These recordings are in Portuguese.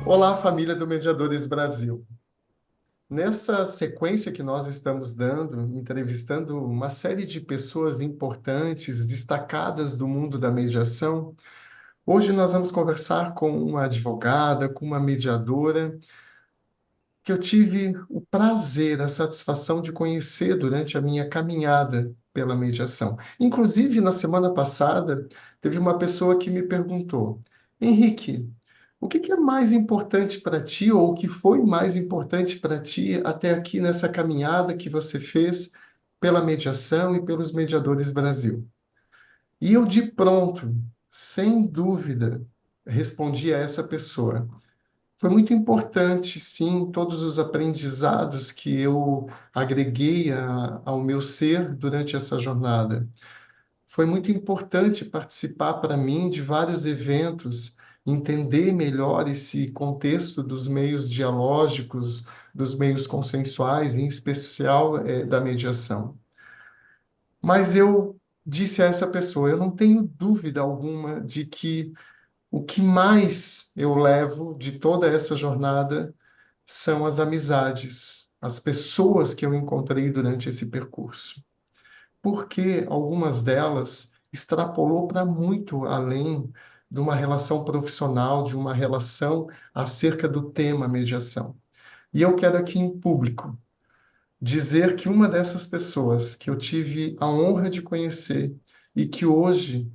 Olá, família do Mediadores Brasil. Nessa sequência que nós estamos dando, entrevistando uma série de pessoas importantes, destacadas do mundo da mediação, hoje nós vamos conversar com uma advogada, com uma mediadora, que eu tive o prazer, a satisfação de conhecer durante a minha caminhada pela mediação. Inclusive, na semana passada, teve uma pessoa que me perguntou: Henrique, o que é mais importante para ti, ou o que foi mais importante para ti até aqui nessa caminhada que você fez pela mediação e pelos Mediadores Brasil? E eu, de pronto, sem dúvida, respondi a essa pessoa. Foi muito importante, sim, todos os aprendizados que eu agreguei ao meu ser durante essa jornada. Foi muito importante participar para mim de vários eventos, entender melhor esse contexto dos meios dialógicos, dos meios consensuais, em especial da mediação. Mas eu disse a essa pessoa, eu não tenho dúvida alguma de que o que mais eu levo de toda essa jornada são as amizades, as pessoas que eu encontrei durante esse percurso, porque algumas delas extrapolou para muito além de uma relação profissional, de uma relação acerca do tema mediação. E eu quero aqui em público dizer que uma dessas pessoas que eu tive a honra de conhecer e que hoje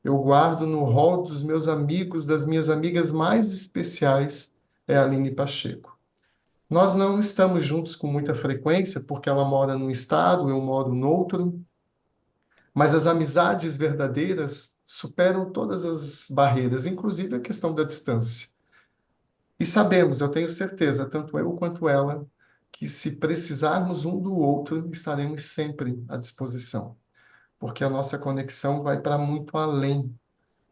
eu guardo no hall dos meus amigos, das minhas amigas mais especiais, é a Aline Pacheco. Nós não estamos juntos com muita frequência, porque ela mora num estado, eu moro no outro, mas as amizades verdadeiras superam todas as barreiras, inclusive a questão da distância. E sabemos, eu tenho certeza, tanto eu quanto ela, que se precisarmos um do outro, estaremos sempre à disposição, porque a nossa conexão vai para muito além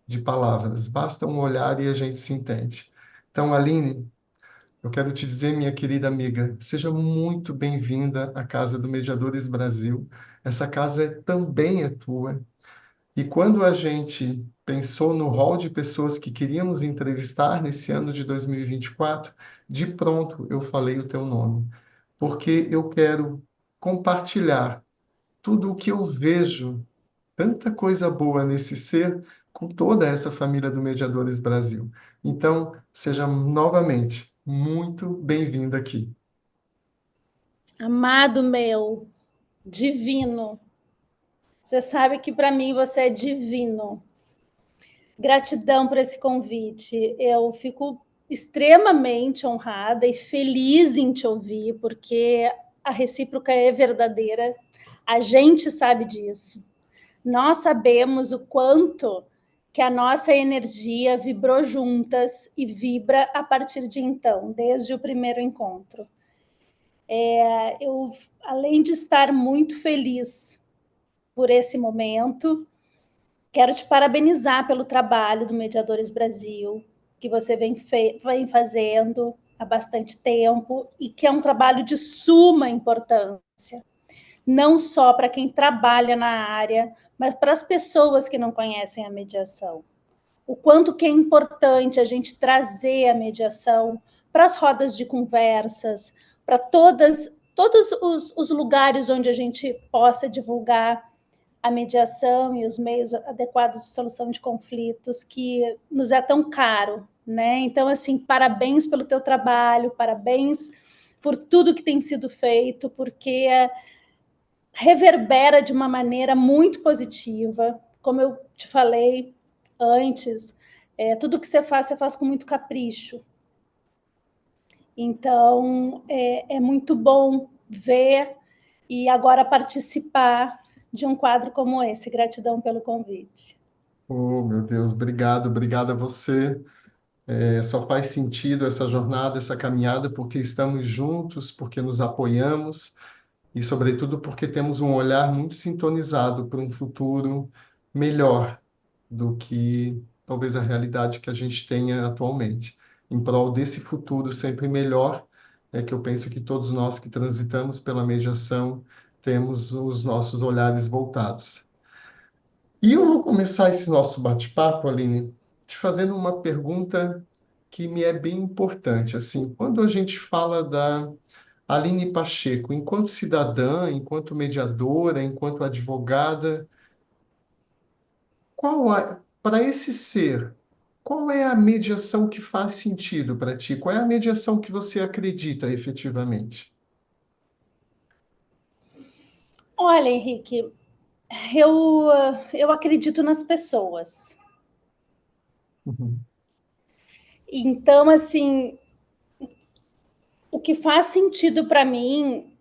de palavras, basta um olhar e a gente se entende. Então, Aline, eu quero te dizer, minha querida amiga, seja muito bem-vinda à Casa do Mediadores Brasil. Essa casa também é tua. E quando a gente pensou no rol de pessoas que queríamos entrevistar nesse ano de 2024, de pronto eu falei o teu nome, porque eu quero compartilhar tudo o que eu vejo, tanta coisa boa nesse ser, com toda essa família do Mediadores Brasil. Então, seja novamente muito bem-vinda aqui. Amado meu, divino, você sabe que para mim você é divino. Gratidão por esse convite. Eu fico extremamente honrada e feliz em te ouvir, porque a recíproca é verdadeira. A gente sabe disso. Nós sabemos o quanto que a nossa energia vibrou juntas e vibra a partir de então, desde o primeiro encontro. Eu, além de estar muito feliz por esse momento, quero te parabenizar pelo trabalho do Mediadores Brasil, que você vem fazendo há bastante tempo e que é um trabalho de suma importância, não só para quem trabalha na área, mas para as pessoas que não conhecem a mediação. O quanto que é importante a gente trazer a mediação para as rodas de conversas, para todos os lugares onde a gente possa divulgar a mediação e os meios adequados de solução de conflitos, que nos é tão caro, né? Então, assim, parabéns pelo teu trabalho, parabéns por tudo que tem sido feito, porque reverbera de uma maneira muito positiva. Como eu te falei antes, tudo que você faz com muito capricho. Então, é muito bom ver e agora participar de um quadro como esse. Gratidão pelo convite. Oh, meu Deus, obrigado, obrigado a você. Só faz sentido essa jornada, essa caminhada, porque estamos juntos, porque nos apoiamos e, sobretudo, porque temos um olhar muito sintonizado para um futuro melhor do que talvez a realidade que a gente tenha atualmente. Em prol desse futuro sempre melhor, é que eu penso que todos nós que transitamos pela mediação temos os nossos olhares voltados. E eu vou começar esse nosso bate-papo, Aline, te fazendo uma pergunta que me é bem importante. Assim, quando a gente fala da Aline Pacheco, enquanto cidadã, enquanto mediadora, enquanto advogada, para esse ser, qual é a mediação que faz sentido para ti? Qual é a mediação que você acredita efetivamente? Olha, Henrique, eu, eu acredito nas pessoas. Uhum. Então, assim, o que faz sentido para mim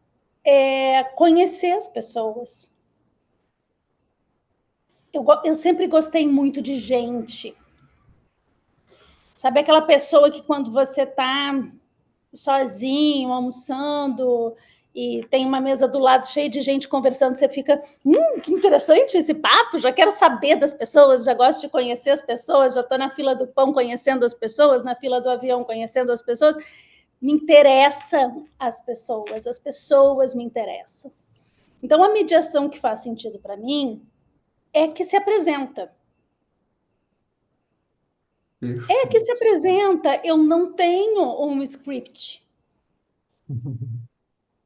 é conhecer as pessoas. Eu sempre gostei muito de gente. Sabe aquela pessoa que quando você está sozinho, almoçando, e tem uma mesa do lado cheia de gente conversando, você fica, que interessante esse papo, já quero saber das pessoas, já gosto de conhecer as pessoas, já estou na fila do pão conhecendo as pessoas, na fila do avião conhecendo as pessoas. Me interessam as pessoas me interessam. Então, a mediação que faz sentido para mim é que se apresenta. É que Perfeito. se apresenta, eu não tenho um script.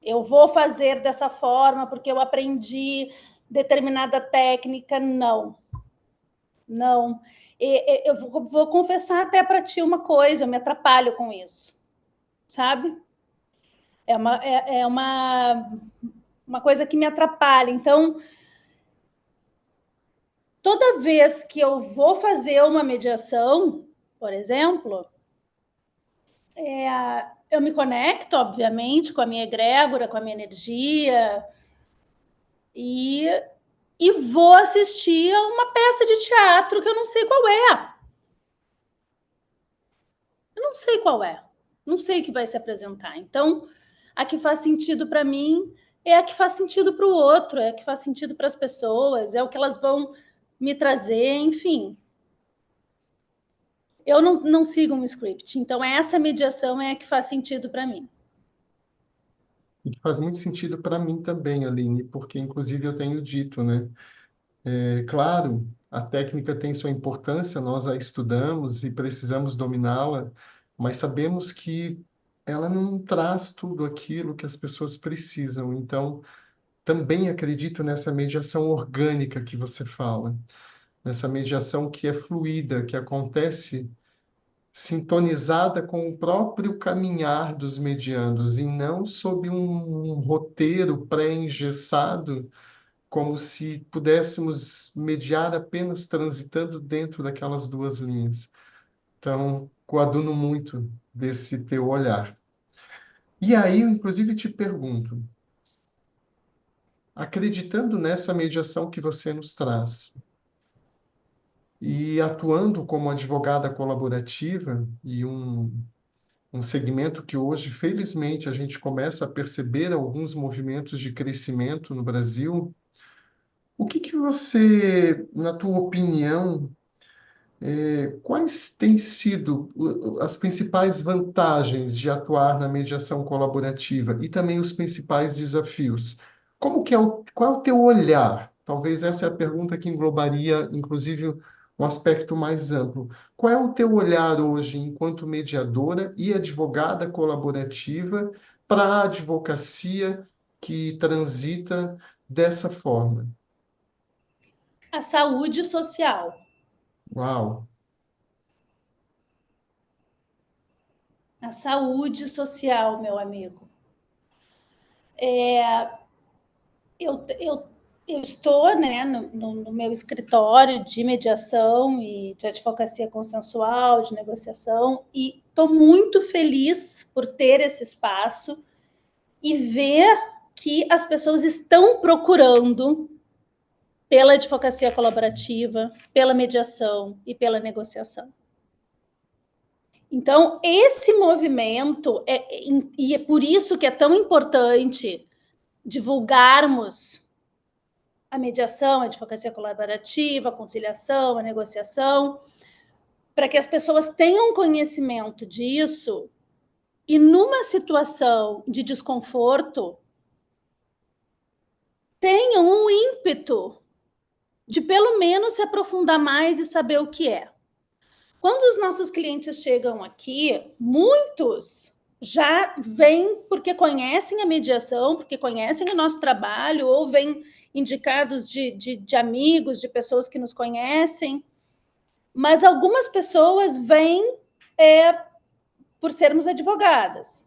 Eu vou fazer dessa forma porque eu aprendi determinada técnica. Não, não. Eu vou confessar até para ti uma coisa, eu me atrapalho com isso, sabe? É uma coisa que me atrapalha. Então, toda vez que eu vou fazer uma mediação, por exemplo, eu me conecto, obviamente, com a minha egrégora, com a minha energia, e, e vou assistir a uma peça de teatro que eu não sei qual é. Eu não sei qual é. Não sei o que vai se apresentar. Então, a que faz sentido para mim é a que faz sentido para o outro, é a que faz sentido para as pessoas, é o que elas vão me trazer, enfim. Eu não sigo um script. Então, essa mediação é a que faz sentido para mim. E que faz muito sentido para mim também, Aline, porque inclusive eu tenho dito, né? É claro, a técnica tem sua importância, nós a estudamos e precisamos dominá-la, mas sabemos que ela não traz tudo aquilo que as pessoas precisam. Então, também acredito nessa mediação orgânica que você fala, nessa mediação que é fluida, que acontece sintonizada com o próprio caminhar dos mediandos e não sob um roteiro pré-engessado, como se pudéssemos mediar apenas transitando dentro daquelas duas linhas. Então, coaduno muito desse teu olhar. E aí, eu, inclusive, te pergunto, acreditando nessa mediação que você nos traz e atuando como advogada colaborativa e um segmento que hoje, felizmente, a gente começa a perceber alguns movimentos de crescimento no Brasil. O que que você, na tua opinião, quais têm sido as principais vantagens de atuar na mediação colaborativa e também os principais desafios? Como que é qual é o teu olhar? Talvez essa é a pergunta que englobaria, inclusive, um aspecto mais amplo. Qual é o teu olhar hoje enquanto mediadora e advogada colaborativa para a advocacia que transita dessa forma? A saúde social. Uau! A saúde social, meu amigo. Eu estou, né, no meu escritório de mediação e de advocacia consensual, de negociação, e estou muito feliz por ter esse espaço e ver que as pessoas estão procurando pela advocacia colaborativa, pela mediação e pela negociação. Então, esse movimento, e é por isso que é tão importante divulgarmos a mediação, a advocacia colaborativa, a conciliação, a negociação, para que as pessoas tenham conhecimento disso e, numa situação de desconforto, tenham um ímpeto de, pelo menos, se aprofundar mais e saber o que é. Quando os nossos clientes chegam aqui, muitos já vêm porque conhecem a mediação, porque conhecem o nosso trabalho, ou vêm indicados de amigos, de pessoas que nos conhecem, mas algumas pessoas vêm por sermos advogadas.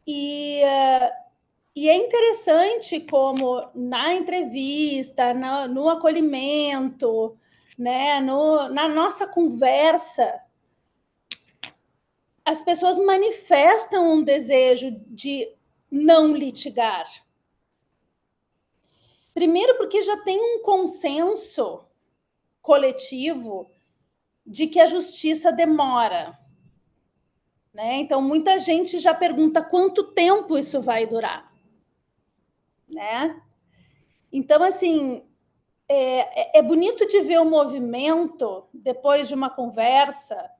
E é interessante como na entrevista, no acolhimento, né, na nossa conversa, as pessoas manifestam um desejo de não litigar. Primeiro, porque já tem um consenso coletivo de que a justiça demora, né? Então, muita gente já pergunta quanto tempo isso vai durar, né? Então, assim, é bonito de ver o movimento, depois de uma conversa,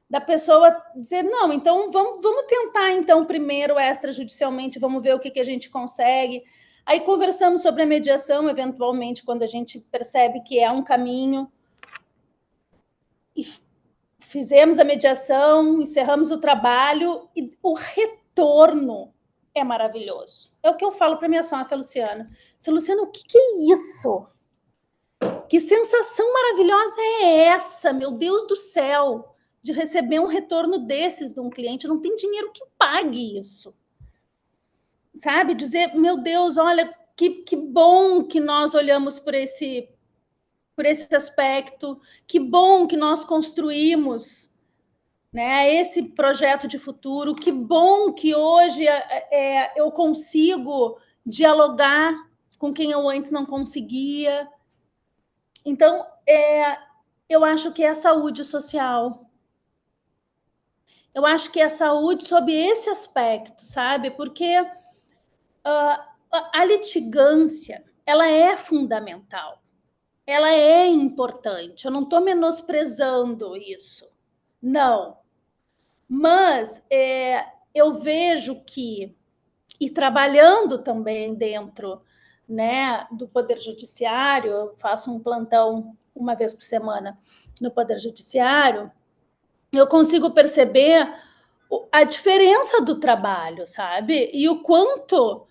da pessoa dizer, não, então vamos tentar, então, primeiro extrajudicialmente, vamos ver o que a gente consegue. Aí conversamos sobre a mediação, eventualmente, quando a gente percebe que é um caminho, e fizemos a mediação, encerramos o trabalho, e o retorno é maravilhoso. É o que eu falo para minha sócia, Luciana. Luciana, o que é isso? Que sensação maravilhosa é essa, meu Deus do céu, de receber um retorno desses de um cliente? Não tem dinheiro que pague isso. Sabe? Dizer, meu Deus, olha, que bom que nós olhamos por esse aspecto, que bom que nós construímos, né, esse projeto de futuro, que bom que hoje eu consigo dialogar com quem eu antes não conseguia. Então, eu acho que é a saúde social. Eu acho que é a saúde sob esse aspecto, sabe? Porque a litigância, ela é fundamental. Ela é importante. Eu não estou menosprezando isso. Não. Mas eu vejo que, e trabalhando também dentro, né, do Poder Judiciário, eu faço um plantão uma vez por semana no Poder Judiciário, eu consigo perceber a diferença do trabalho, sabe? E o quanto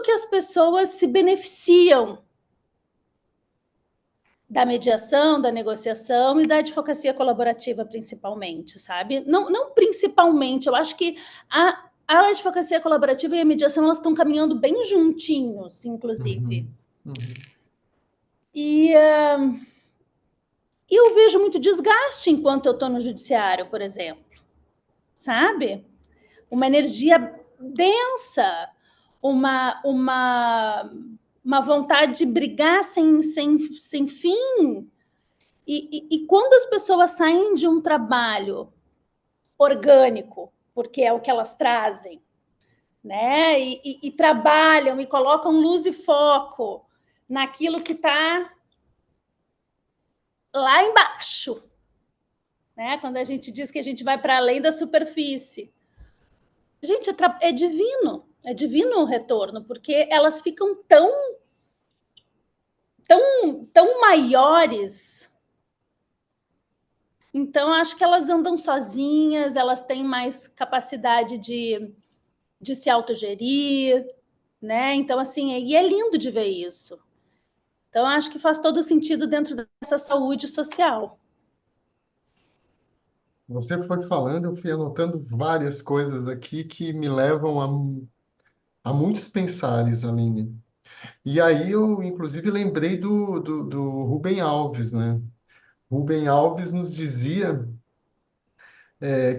que as pessoas se beneficiam da mediação, da negociação e da advocacia colaborativa, principalmente, sabe? Não principalmente, eu acho que a advocacia colaborativa e a mediação, elas estão caminhando bem juntinhos, inclusive. E eu vejo muito desgaste enquanto eu estou no judiciário, por exemplo, sabe? Uma energia densa, uma vontade de brigar sem fim. E quando as pessoas saem de um trabalho orgânico, porque é o que elas trazem, né? E trabalham e colocam luz e foco naquilo que está lá embaixo, né? Quando a gente diz que a gente vai para além da superfície. Gente, é divino o retorno, porque elas ficam tão maiores. Então, acho que elas andam sozinhas, elas têm mais capacidade de se autogerir, né? Então, assim, e é lindo de ver isso. Então, acho que faz todo sentido dentro dessa saúde social. Você foi falando, eu fui anotando várias coisas aqui que me levam a muitos pensares, Aline. E aí eu, inclusive, lembrei do Rubem Alves, né? Rubem Alves nos dizia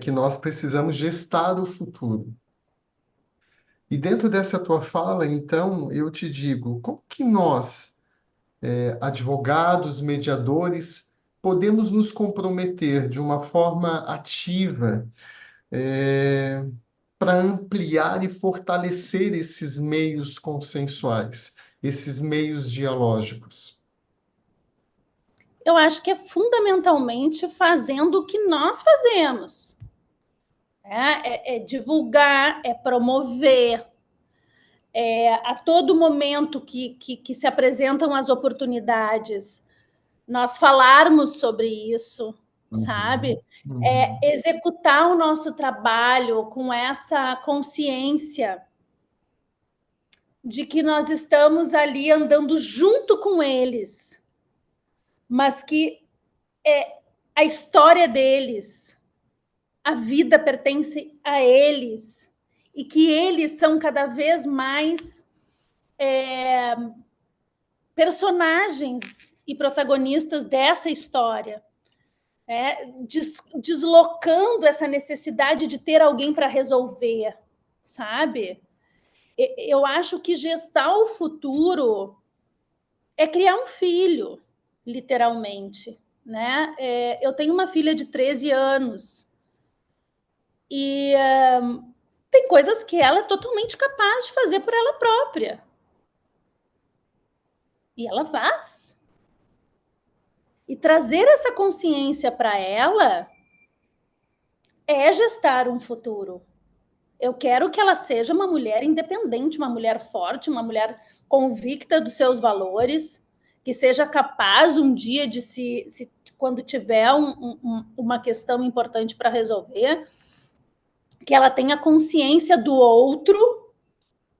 que nós precisamos gestar o futuro. E dentro dessa tua fala, então, eu te digo, como que nós, advogados, mediadores, podemos nos comprometer de uma forma ativa, para ampliar e fortalecer esses meios consensuais, esses meios dialógicos? Eu acho que é fundamentalmente fazendo o que nós fazemos. É divulgar, é promover, a todo momento que se apresentam as oportunidades, nós falarmos sobre isso, sabe? Uhum. Uhum. Executar o nosso trabalho com essa consciência de que nós estamos ali andando junto com eles, mas que a história deles, a vida pertence a eles e que eles são cada vez mais personagens e protagonistas dessa história, deslocando essa necessidade de ter alguém para resolver, sabe? Eu acho que gestar o futuro é criar um filho, literalmente, né? Eu tenho uma filha de 13 anos e tem coisas que ela é totalmente capaz de fazer por ela própria. E ela faz. E trazer essa consciência para ela é gestar um futuro. Eu quero que ela seja uma mulher independente, uma mulher forte, uma mulher convicta dos seus valores, que seja capaz um dia de quando tiver uma questão importante para resolver, que ela tenha consciência do outro,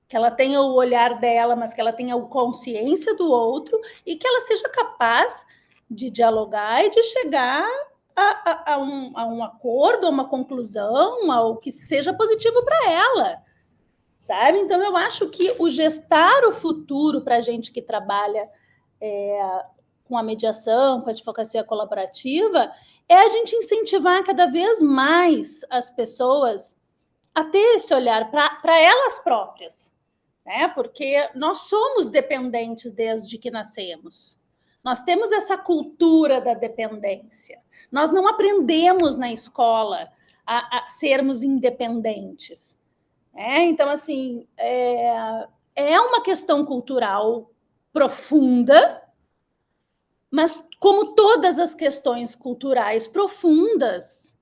que ela tenha o olhar dela, mas que ela tenha a consciência do outro e que ela seja capaz de dialogar e de chegar a um acordo, a uma conclusão, ao que seja positivo para ela, sabe? Então, eu acho que o gestar o futuro para a gente que trabalha com a mediação, com a advocacia colaborativa, é a gente incentivar cada vez mais as pessoas a ter esse olhar para elas próprias, né? Porque nós somos dependentes desde que nascemos. Nós temos essa cultura da dependência. Nós não aprendemos na escola a sermos independentes. Então, assim, é uma questão cultural profunda, mas como todas as questões culturais profundas,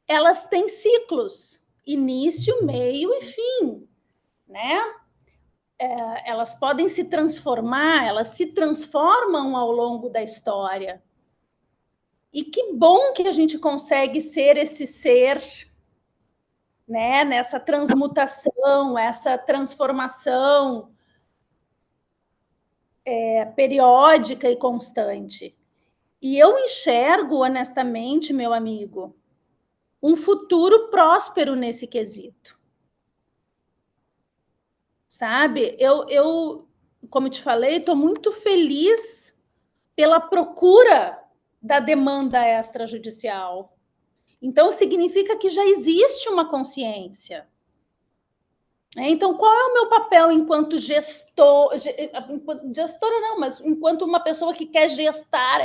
elas têm ciclos, início, meio e fim, né? Elas podem se transformar, elas se transformam ao longo da história. E que bom que a gente consegue ser esse ser, né, nessa transmutação, essa transformação periódica e constante. E eu enxergo, honestamente, meu amigo, um futuro próspero nesse quesito. Sabe? Como te falei, estou muito feliz pela procura da demanda extrajudicial. Então, significa que já existe uma consciência. Então, qual é o meu papel enquanto gestora não, mas enquanto uma pessoa que quer gestar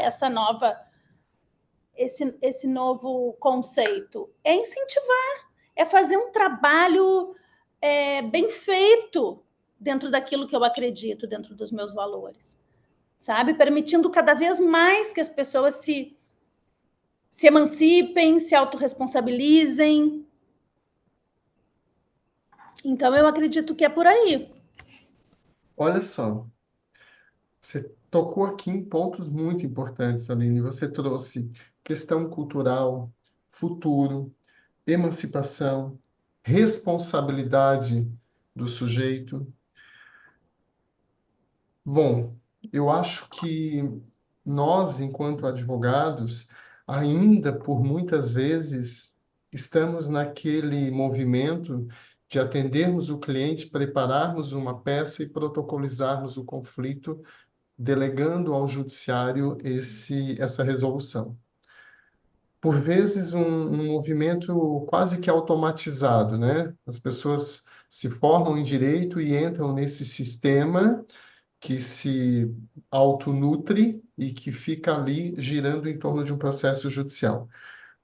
esse novo conceito? É incentivar, é fazer um trabalho bem feito dentro daquilo que eu acredito, dentro dos meus valores, sabe? Permitindo cada vez mais que as pessoas se emancipem, se autorresponsabilizem. Então, eu acredito que é por aí. Olha só, você tocou aqui em pontos muito importantes, Aline. Você trouxe questão cultural, futuro, emancipação, responsabilidade do sujeito. Bom, eu acho que nós, enquanto advogados, ainda por muitas vezes estamos naquele movimento de atendermos o cliente, prepararmos uma peça e protocolizarmos o conflito, delegando ao judiciário essa resolução. Por vezes, um movimento quase que automatizado, né? As pessoas se formam em direito e entram nesse sistema que se autonutre e que fica ali girando em torno de um processo judicial.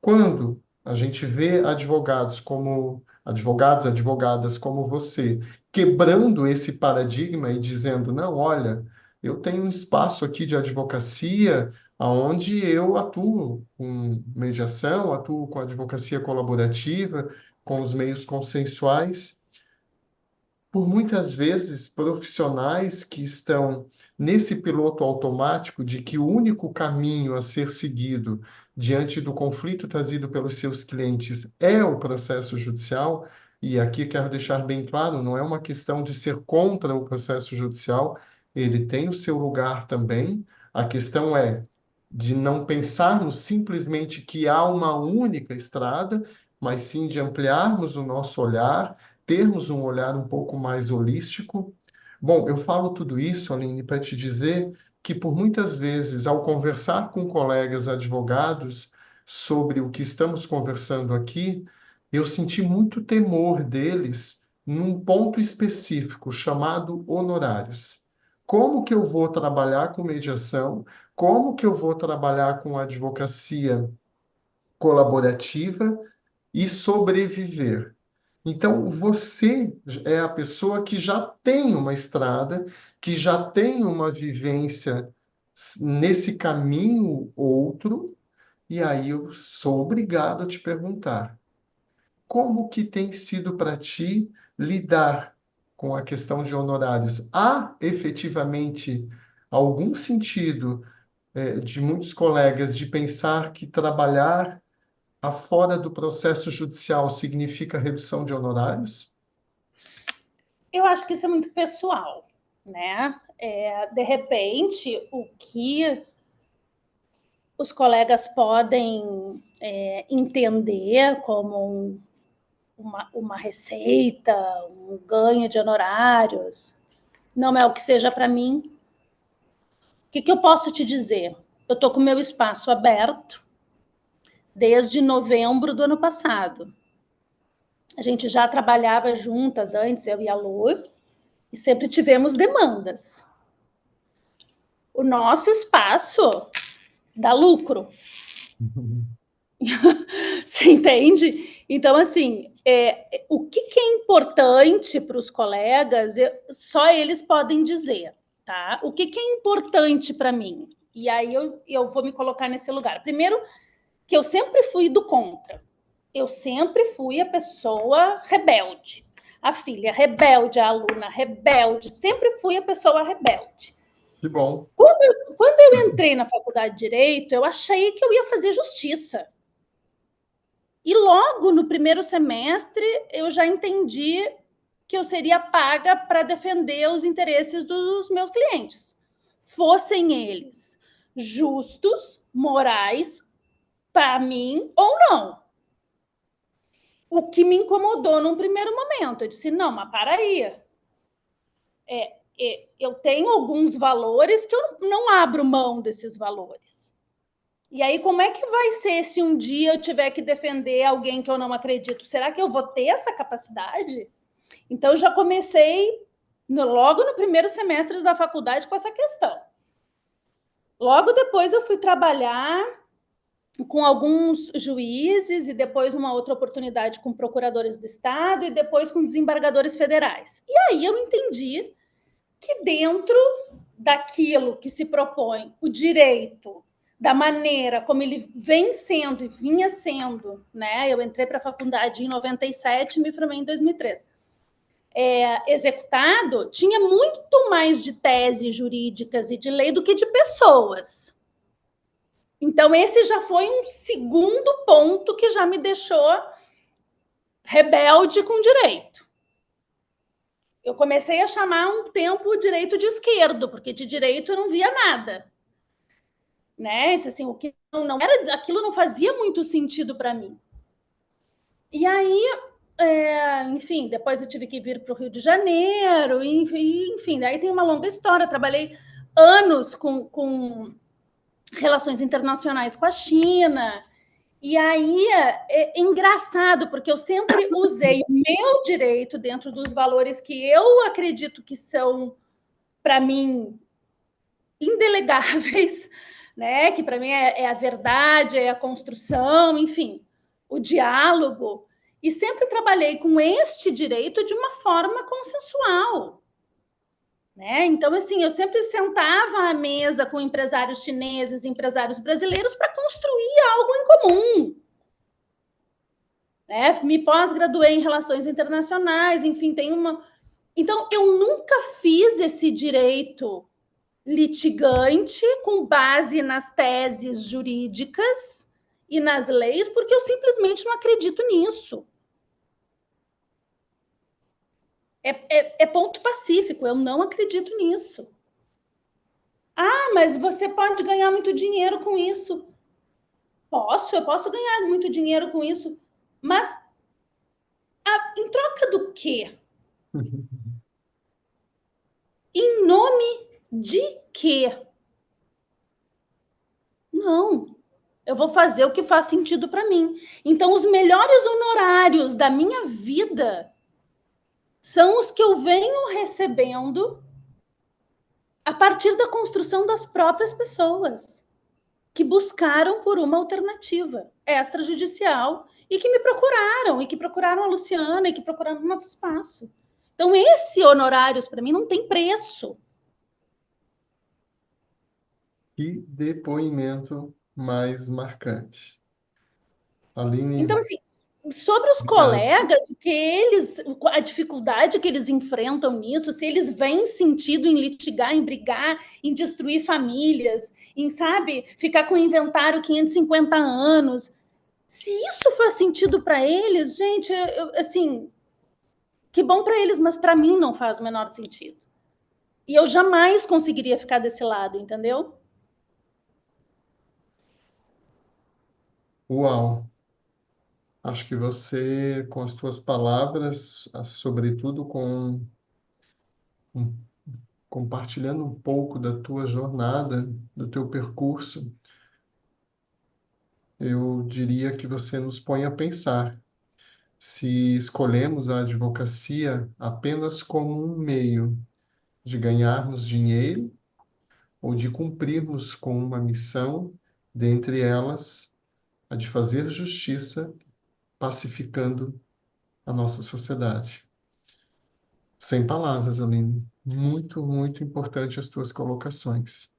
Quando a gente vê advogadas como você, quebrando esse paradigma e dizendo, não, olha, eu tenho um espaço aqui de advocacia onde eu atuo com mediação, atuo com advocacia colaborativa, com os meios consensuais, por muitas vezes profissionais que estão nesse piloto automático de que o único caminho a ser seguido diante do conflito trazido pelos seus clientes é o processo judicial, e aqui quero deixar bem claro, não é uma questão de ser contra o processo judicial, ele tem o seu lugar também. A questão é de não pensarmos simplesmente que há uma única estrada, mas sim de ampliarmos o nosso olhar, termos um olhar um pouco mais holístico. Bom, eu falo tudo isso, Aline, para te dizer que por muitas vezes, ao conversar com colegas advogados sobre o que estamos conversando aqui, eu senti muito temor deles num ponto específico chamado honorários. Como que eu vou trabalhar com mediação? Como que eu vou trabalhar com advocacia colaborativa e sobreviver? Então, você é a pessoa que já tem uma estrada, que já tem uma vivência nesse caminho outro, e aí eu sou obrigado a te perguntar: como que tem sido para ti lidar com a questão de honorários? Há efetivamente algum sentido, de muitos colegas de pensar que trabalhar afora do processo judicial significa redução de honorários? Eu acho que isso é muito pessoal, né? De repente, o que os colegas podem entender como uma receita, um ganho de honorários, não é o que seja para mim. O que eu posso te dizer? Eu estou com o meu espaço aberto desde novembro do ano passado. A gente já trabalhava juntas antes, eu e a Lu, e sempre tivemos demandas. O nosso espaço dá lucro. Você entende? Então, assim, o que é importante para os colegas, só eles podem dizer, tá? O que é importante para mim? E aí eu vou me colocar nesse lugar. Primeiro, que eu sempre fui do contra. Eu sempre fui a pessoa rebelde. A filha rebelde, a aluna rebelde. Sempre fui a pessoa rebelde. Que bom. Quando eu entrei na faculdade de Direito, eu achei que eu ia fazer justiça. E logo no primeiro semestre, eu já entendi que eu seria paga para defender os interesses dos meus clientes, fossem eles justos, morais, para mim ou não. O que me incomodou num primeiro momento, eu disse, não, mas para aí. Eu tenho alguns valores que eu não abro mão desses valores. E aí, como é que vai ser se um dia eu tiver que defender alguém que eu não acredito? Será que eu vou ter essa capacidade? Então, eu já comecei logo no primeiro semestre da faculdade com essa questão. Logo depois, eu fui trabalhar com alguns juízes e depois uma outra oportunidade com procuradores do Estado e depois com desembargadores federais. E aí eu entendi que dentro daquilo que se propõe o direito, da maneira como ele vem sendo e vinha sendo, né? Eu entrei para a faculdade em 97 e me formei em 2003. Executado, tinha muito mais de teses jurídicas e de lei do que de pessoas. Então, esse já foi um segundo ponto que já me deixou rebelde com direito. Eu comecei a chamar um tempo o direito de esquerdo, porque de direito eu não via nada. Né? Assim, o que não era, aquilo não fazia muito sentido para mim. E aí, enfim, depois eu tive que vir para o Rio de Janeiro, enfim, daí tem uma longa história. Trabalhei anos com relações internacionais com a China. E aí é engraçado, porque eu sempre usei o meu direito dentro dos valores que eu acredito que são, para mim, indelegáveis, né? Que para mim é a verdade, é a construção, enfim, o diálogo. E sempre trabalhei com este direito de uma forma consensual. Né? Então, assim, eu sempre sentava à mesa com empresários chineses, empresários brasileiros, para construir algo em comum. Né? Me pós-graduei em relações internacionais, enfim, tem uma. Então, eu nunca fiz esse direito litigante com base nas teses jurídicas e nas leis porque eu simplesmente não acredito nisso. É ponto pacífico, eu não acredito nisso. Ah, mas você pode ganhar muito dinheiro com isso. Eu posso ganhar muito dinheiro com isso, mas em troca do quê? Em nome de quê? Não, eu vou fazer o que faz sentido para mim. Então, os melhores honorários da minha vida são os que eu venho recebendo a partir da construção das próprias pessoas que buscaram por uma alternativa extrajudicial e que procuraram a Luciana e que procuraram o nosso espaço. Então, esse honorários, para mim, não tem preço. Que depoimento mais marcante. Então, Aline, assim, sobre os obrigado. colegas, a dificuldade que eles enfrentam nisso, se eles veem sentido em litigar, em brigar, em destruir famílias, em, sabe, ficar com o inventário 550 anos. Se isso faz sentido para eles, gente, assim, que bom para eles, mas para mim não faz o menor sentido. E eu jamais conseguiria ficar desse lado, entendeu? Uau! Acho que você, com as tuas palavras, sobretudo um- compartilhando um pouco da tua jornada, do teu percurso, eu diria que você nos põe a pensar se escolhemos a advocacia apenas como um meio de ganharmos dinheiro ou de cumprirmos com uma missão, dentre elas, a de fazer justiça, pacificando a nossa sociedade. Sem palavras, Aline. Muito, muito importante as tuas colocações.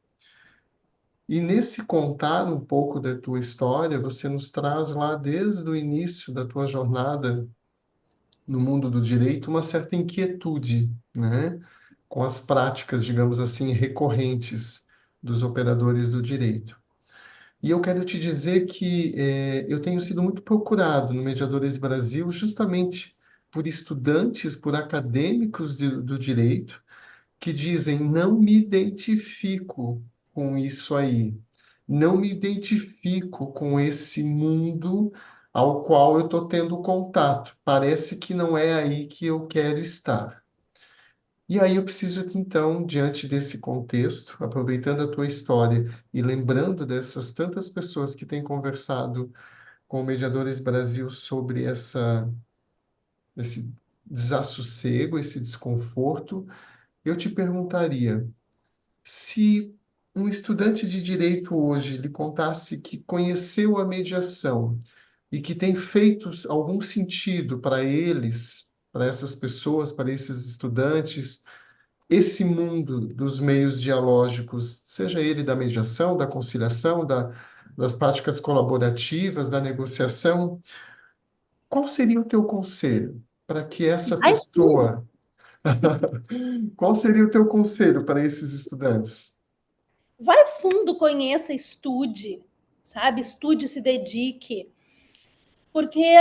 E nesse contar um pouco da tua história, você nos traz lá desde o início da tua jornada no mundo do direito uma certa inquietude, né? Com as práticas, digamos assim, recorrentes dos operadores do direito. E eu quero te dizer que eu tenho sido muito procurado no Mediadores Brasil justamente por estudantes, por acadêmicos do direito, que dizem: não me identifico com isso aí, não me identifico com esse mundo ao qual eu estou tendo contato, parece que não é aí que eu quero estar. E aí eu preciso que, então, diante desse contexto, aproveitando a tua história e lembrando dessas tantas pessoas que têm conversado com o Mediadores Brasil sobre esse desassossego, esse desconforto, eu te perguntaria: se um estudante de direito hoje lhe contasse que conheceu a mediação e que tem feito algum sentido para eles, para essas pessoas, para esses estudantes, esse mundo dos meios dialógicos, seja ele da mediação, da conciliação, das práticas colaborativas, da negociação, qual seria o teu conselho para que essa Vai fundo, pessoa. Qual seria o teu conselho para esses estudantes? vai fundo, conheça, estude, sabe? Estude, se dedique. Porque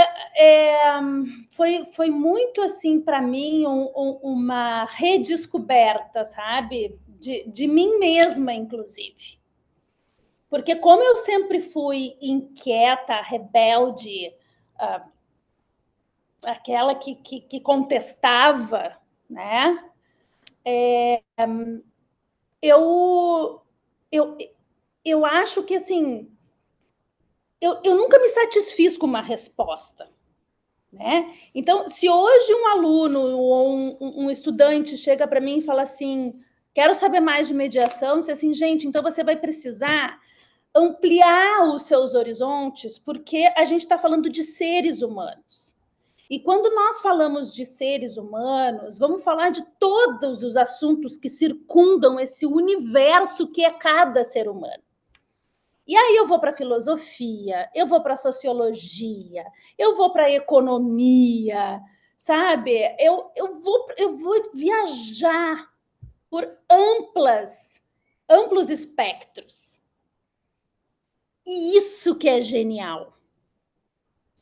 foi muito assim para mim uma redescoberta, sabe? De mim mesma, inclusive. Porque como eu sempre fui inquieta, rebelde, ah, aquela que contestava, né? Eu, eu, eu acho que assim, eu nunca me satisfiz com uma resposta. Né? Então, se hoje um aluno ou um estudante chega para mim e fala assim, quero saber mais de mediação, eu digo assim, gente, então você vai precisar ampliar os seus horizontes, porque a gente está falando de seres humanos. E quando nós falamos de seres humanos, vamos falar de todos os assuntos que circundam esse universo que é cada ser humano. E aí eu vou para a filosofia, eu vou para a sociologia, eu vou para a economia, sabe? Eu vou viajar por amplos espectros. E isso que é genial.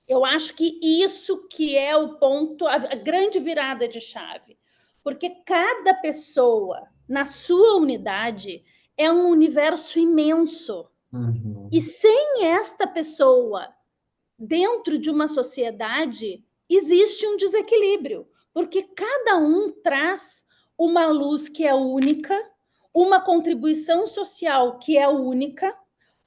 Eu acho que isso que é o ponto, a grande virada de chave. Porque cada pessoa, na sua unidade, é um universo imenso. E Uhum. sem esta pessoa dentro de uma sociedade, existe um desequilíbrio, porque cada um traz uma luz que é única, uma contribuição social que é única,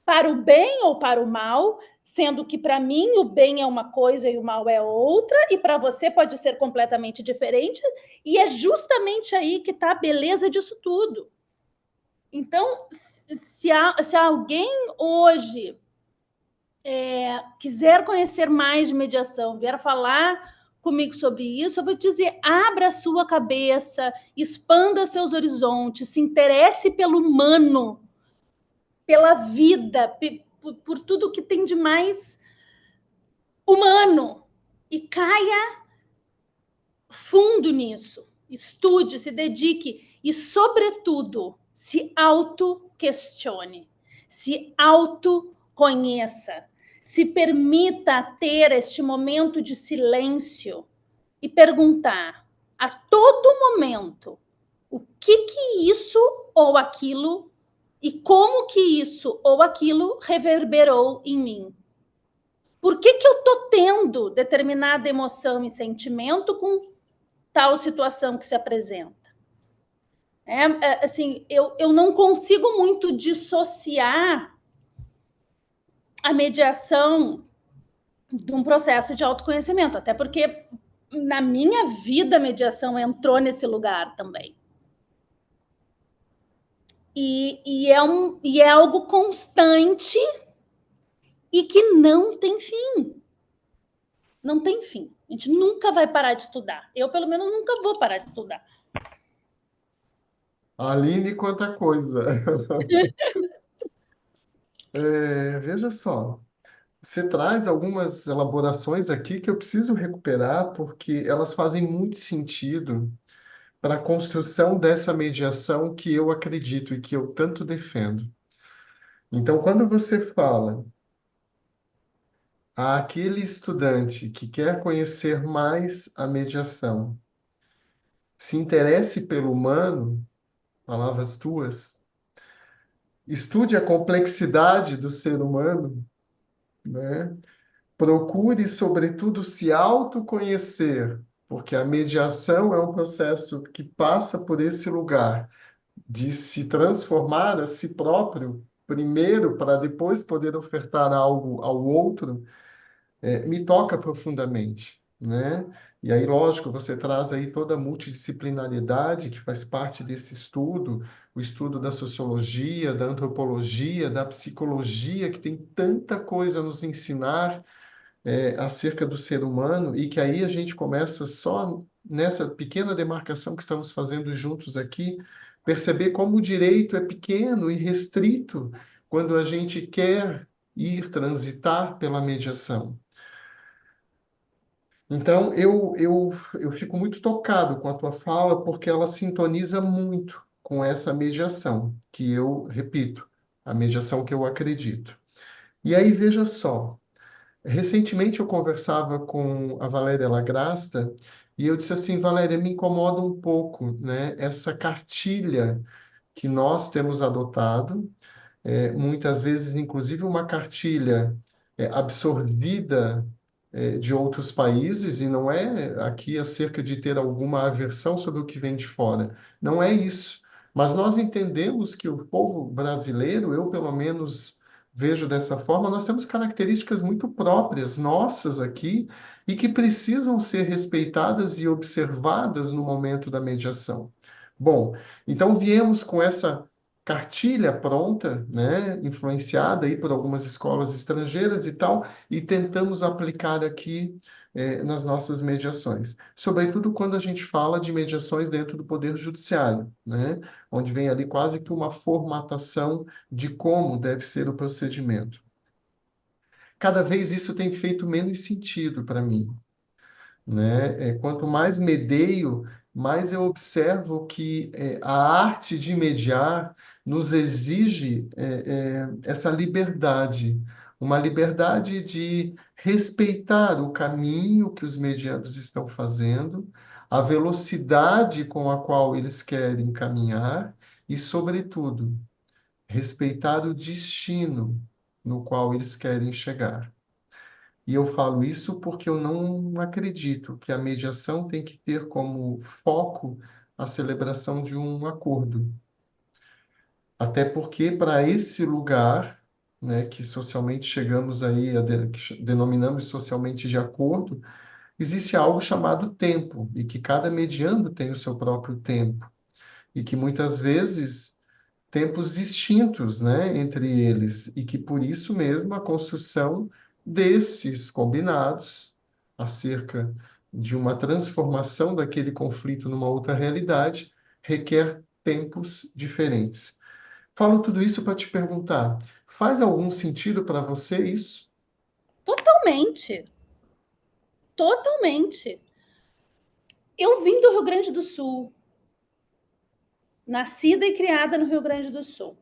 para o bem ou para o mal, sendo que para mim o bem é uma coisa e o mal é outra, e para você pode ser completamente diferente, e é justamente aí que está a beleza disso tudo. Então, se alguém hoje quiser conhecer mais de mediação, vier falar comigo sobre isso, eu vou te dizer: abra a sua cabeça, expanda seus horizontes, se interesse pelo humano, pela vida, por tudo que tem de mais humano e caia fundo nisso. Estude, se dedique e, sobretudo, se auto-questione, se autoconheça, se permita ter este momento de silêncio e perguntar a todo momento o que isso ou aquilo e como que isso ou aquilo reverberou em mim. Por que eu estou tendo determinada emoção e sentimento com tal situação que se apresenta? Assim, eu não consigo muito dissociar a mediação de um processo de autoconhecimento, até porque na minha vida a mediação entrou nesse lugar também. E é algo constante e que não tem fim. Não tem fim. A gente nunca vai parar de estudar. Eu, pelo menos, nunca vou parar de estudar. Aline, quanta coisa! Veja só, você traz algumas elaborações aqui que eu preciso recuperar porque elas fazem muito sentido para a construção dessa mediação que eu acredito e que eu tanto defendo. Então, quando você fala àquele estudante que quer conhecer mais a mediação, se interesse pelo humano, palavras tuas, estude a complexidade do ser humano, né? Procure, sobretudo, se autoconhecer, porque a mediação é um processo que passa por esse lugar de se transformar a si próprio primeiro, para depois poder ofertar algo ao outro, me toca profundamente, né? E aí, lógico, você traz aí toda a multidisciplinaridade que faz parte desse estudo, o estudo da sociologia, da antropologia, da psicologia, que tem tanta coisa a nos ensinar acerca do ser humano, e que aí a gente começa só nessa pequena demarcação que estamos fazendo juntos aqui, perceber como o direito é pequeno e restrito quando a gente quer ir transitar pela mediação. Então, eu fico muito tocado com a tua fala, porque ela sintoniza muito com essa mediação, que eu repito, a mediação que eu acredito. E aí, veja só, recentemente eu conversava com a Valéria Lagrasta e eu disse assim: Valéria, me incomoda um pouco, né, essa cartilha que nós temos adotado, muitas vezes, inclusive, uma cartilha absorvida de outros países, e não é aqui acerca de ter alguma aversão sobre o que vem de fora. Não é isso. Mas nós entendemos que o povo brasileiro, eu pelo menos vejo dessa forma, nós temos características muito próprias, nossas aqui, e que precisam ser respeitadas e observadas no momento da mediação. Bom, então viemos com essa cartilha pronta, né, influenciada aí por algumas escolas estrangeiras e tal, e tentamos aplicar aqui nas nossas mediações. Sobretudo quando a gente fala de mediações dentro do Poder Judiciário, né, onde vem ali quase que uma formatação de como deve ser o procedimento. Cada vez isso tem feito menos sentido para mim, né? Quanto mais medeio, mais eu observo que a arte de mediar nos exige essa liberdade, uma liberdade de respeitar o caminho que os medianos estão fazendo, a velocidade com a qual eles querem caminhar e, sobretudo, respeitar o destino no qual eles querem chegar. E eu falo isso porque eu não acredito que a mediação tem que ter como foco a celebração de um acordo. Até porque para esse lugar, né, que socialmente chegamos aí, que denominamos socialmente de acordo, existe algo chamado tempo, e que cada mediando tem o seu próprio tempo, e que muitas vezes tempos distintos, né, entre eles, e que por isso mesmo a construção desses combinados acerca de uma transformação daquele conflito numa outra realidade requer tempos diferentes. Falo tudo isso para te perguntar, faz algum sentido para você isso? Totalmente, totalmente. Eu vim do Rio Grande do Sul, nascida e criada no Rio Grande do Sul,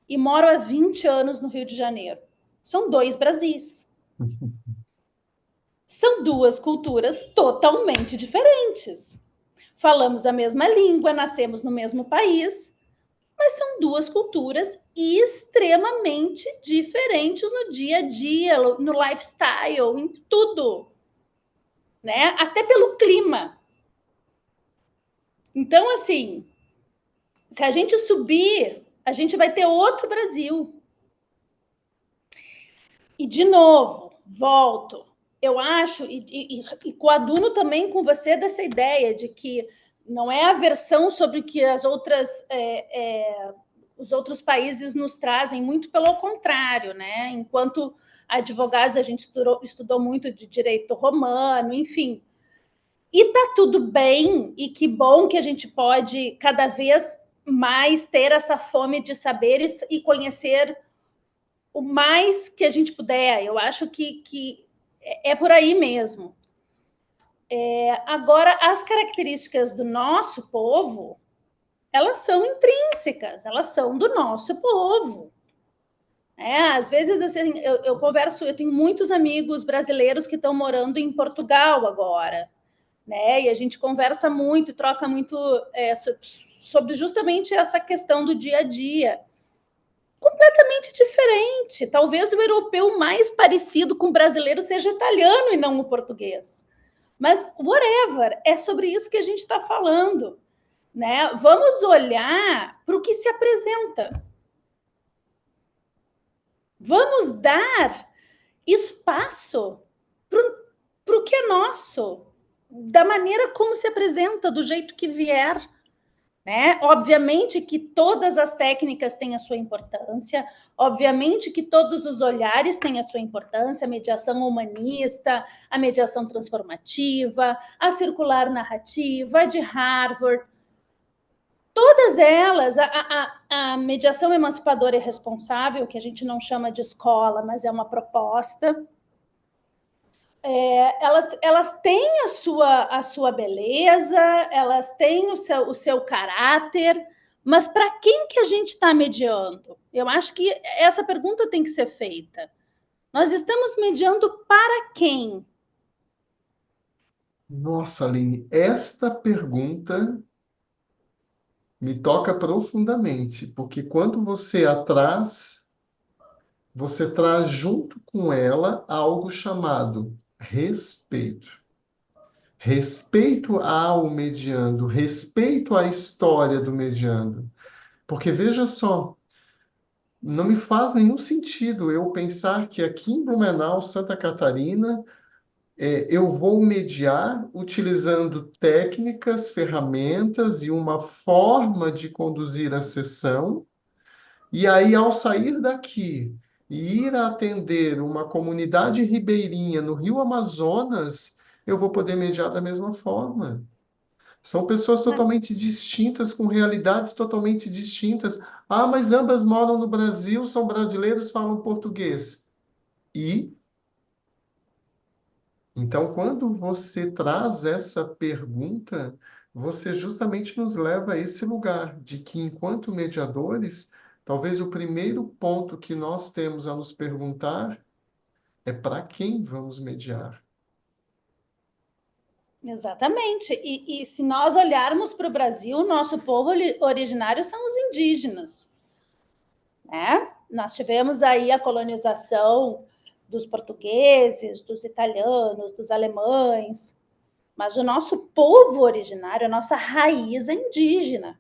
e moro há 20 anos no Rio de Janeiro. São dois Brasis. São duas culturas totalmente diferentes. Falamos a mesma língua, nascemos no mesmo país, mas são duas culturas extremamente diferentes no dia a dia, no lifestyle, em tudo, né? Até pelo clima. Então, assim, se a gente subir, a gente vai ter outro Brasil. E, de novo, volto. Eu acho, e coaduno também com você dessa ideia de que não é a versão sobre o que os outros países nos trazem, muito pelo contrário, né? Enquanto advogados, a gente estudou muito de direito romano, enfim. E tá tudo bem, e que bom que a gente pode cada vez mais ter essa fome de saberes e conhecer o mais que a gente puder. Eu acho que é por aí mesmo. Agora, as características do nosso povo, elas são intrínsecas, elas são do nosso povo. Às vezes, assim, eu converso, eu tenho muitos amigos brasileiros que estão morando em Portugal agora, né? E a gente conversa muito, troca muito sobre justamente essa questão do dia a dia. Completamente diferente. Talvez o europeu mais parecido com o brasileiro seja italiano e não o português. Mas, whatever, é sobre isso que a gente está falando. Né? Vamos olhar para o que se apresenta. Vamos dar espaço para o que é nosso, da maneira como se apresenta, do jeito que vier. Né? Obviamente que todas as técnicas têm a sua importância, obviamente que todos os olhares têm a sua importância, a mediação humanista, a mediação transformativa, a circular narrativa, a de Harvard, todas elas, a mediação emancipadora e responsável, que a gente não chama de escola, mas é uma proposta, elas têm a sua beleza, elas têm o seu caráter, mas para quem que a gente está mediando? Eu acho que essa pergunta tem que ser feita. Nós estamos mediando para quem? Nossa, Aline, esta pergunta me toca profundamente, porque quando você traz junto com ela algo chamado respeito. Respeito ao mediando, respeito à história do mediando. Porque veja só, não me faz nenhum sentido eu pensar que aqui em Blumenau, Santa Catarina, eu vou mediar utilizando técnicas, ferramentas e uma forma de conduzir a sessão. E aí, ao sair daqui e ir atender uma comunidade ribeirinha no Rio Amazonas, eu vou poder mediar da mesma forma. São pessoas totalmente distintas, com realidades totalmente distintas. Ah, mas ambas moram no Brasil, são brasileiros, falam português. E Então, quando você traz essa pergunta, você justamente nos leva a esse lugar de que, enquanto mediadores, talvez o primeiro ponto que nós temos a nos perguntar é para quem vamos mediar. Exatamente. E se nós olharmos para o Brasil, o nosso povo originário são os indígenas, né? Nós tivemos aí a colonização dos portugueses, dos italianos, dos alemães, mas o nosso povo originário, a nossa raiz é indígena.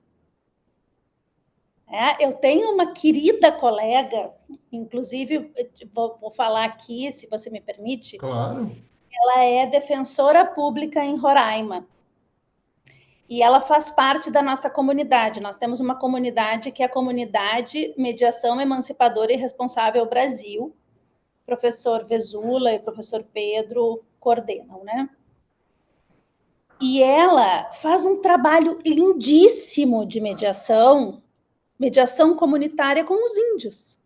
Eu tenho uma querida colega, inclusive vou falar aqui, se você me permite, Claro. ela é defensora pública em Roraima. E ela faz parte da nossa comunidade. Nós temos uma comunidade que é a comunidade Mediação Emancipadora e Responsável Brasil. O professor Vesula e o professor Pedro coordenam, né? E ela faz um trabalho lindíssimo de mediação comunitária com os índios,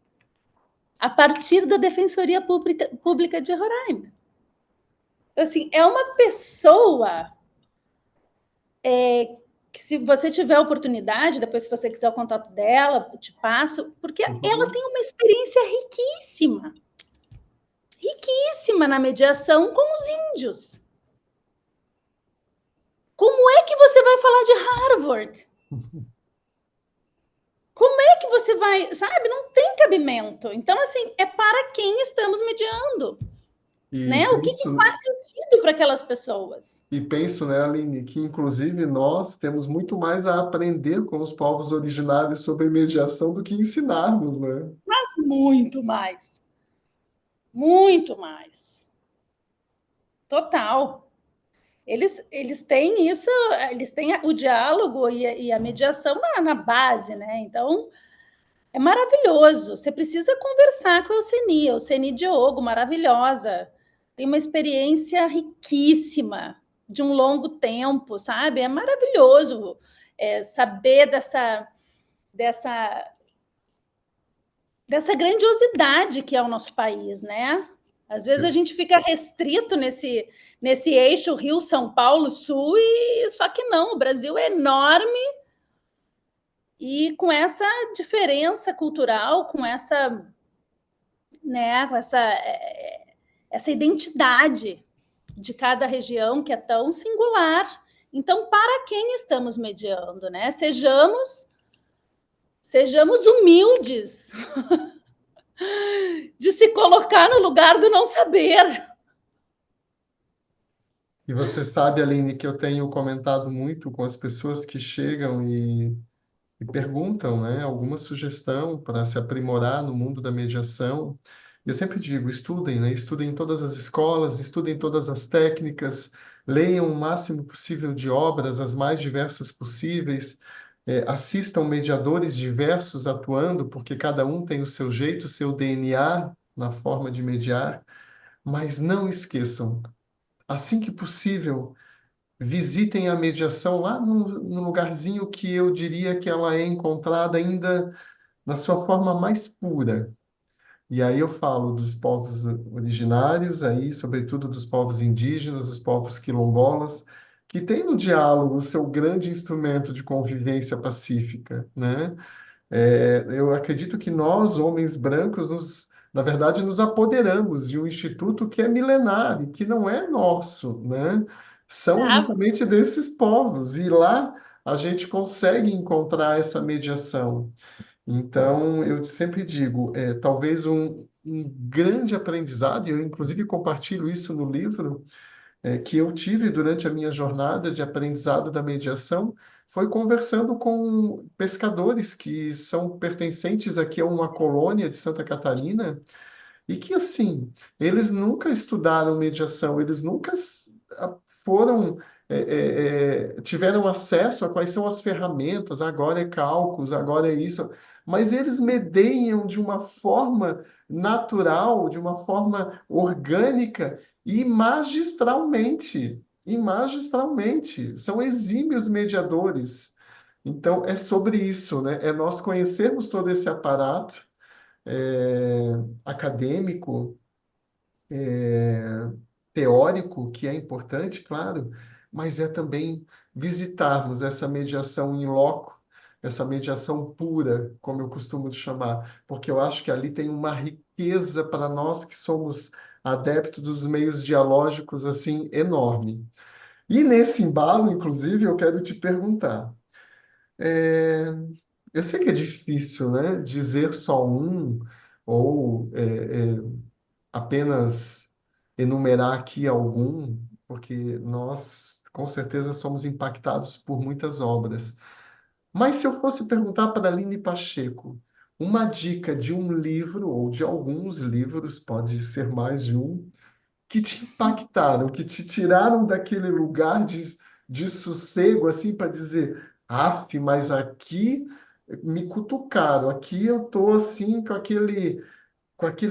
a partir da Defensoria Pública de Roraima. Então, assim, é uma pessoa que, se você tiver oportunidade, depois, se você quiser o contato dela, eu te passo, porque ela Uhum. tem uma experiência riquíssima, riquíssima na mediação com os índios. Como é que você vai falar de Harvard? Como é que você vai, sabe? Não tem cabimento. Então, assim, é para quem estamos mediando, E né? O que penso, faz sentido para aquelas pessoas? e penso, né, Aline, que inclusive nós temos muito mais a aprender com os povos originários sobre mediação do que ensinarmos, né? Mas muito mais. Muito mais. Total. Eles têm isso, eles têm o diálogo e a mediação na base, né? Então, é maravilhoso. Você precisa conversar com a Euseni Diogo, maravilhosa. Tem uma experiência riquíssima, de um longo tempo, sabe? É maravilhoso saber dessa, dessa grandiosidade que é o nosso país, né? Às vezes a gente fica restrito nesse eixo Rio-São Paulo-Sul, e só que não, o Brasil é enorme e com essa diferença cultural, com essa, né, com essa identidade de cada região que é tão singular. Então, para quem estamos mediando, né? Sejamos humildes de se colocar no lugar do não saber. E você sabe, Aline, que eu tenho comentado muito com as pessoas que chegam e perguntam, né, alguma sugestão para se aprimorar no mundo da mediação. E eu sempre digo, estudem, né? Estudem em todas as escolas, estudem todas as técnicas, leiam o máximo possível de obras, as mais diversas possíveis, assistam mediadores diversos atuando, porque cada um tem o seu jeito, o seu DNA na forma de mediar, mas não esqueçam, assim que possível, visitem a mediação lá no lugarzinho que eu diria que ela é encontrada ainda na sua forma mais pura. E aí eu falo dos povos originários, aí, sobretudo dos povos indígenas, os povos quilombolas, que têm no diálogo o seu grande instrumento de convivência pacífica, né? Eu acredito que nós, homens brancos, na verdade, nos apoderamos de um instituto que é milenar e que não é nosso, né? São Ah, justamente desses povos, e lá a gente consegue encontrar essa mediação. Então, eu sempre digo, talvez um grande aprendizado, e eu inclusive compartilho isso no livro, que eu tive durante a minha jornada de aprendizado da mediação, foi conversando com pescadores que são pertencentes aqui a uma colônia de Santa Catarina, e que, assim, eles nunca estudaram mediação, eles nunca foram, tiveram acesso a quais são as ferramentas, agora é cálculos, agora é isso, mas eles medeiam de uma forma natural, de uma forma orgânica e magistralmente, são exímios mediadores. Então, é sobre isso, né? É nós conhecermos todo esse aparato, acadêmico, teórico, que é importante, claro, mas é também visitarmos essa mediação in loco, essa mediação pura, como eu costumo chamar, porque eu acho que ali tem uma riqueza para nós que somos adeptos dos meios dialógicos assim enorme. E nesse embalo, inclusive, eu quero te perguntar. é, eu sei que é difícil, né, dizer só um ou apenas enumerar aqui algum, porque nós com certeza somos impactados por muitas obras. Mas se eu fosse perguntar para a Aline Pacheco uma dica de um livro ou de alguns livros, pode ser mais de um, que te impactaram, que te tiraram daquele lugar de sossego, assim, para dizer, mas aqui me cutucaram, aqui eu estou assim com aquele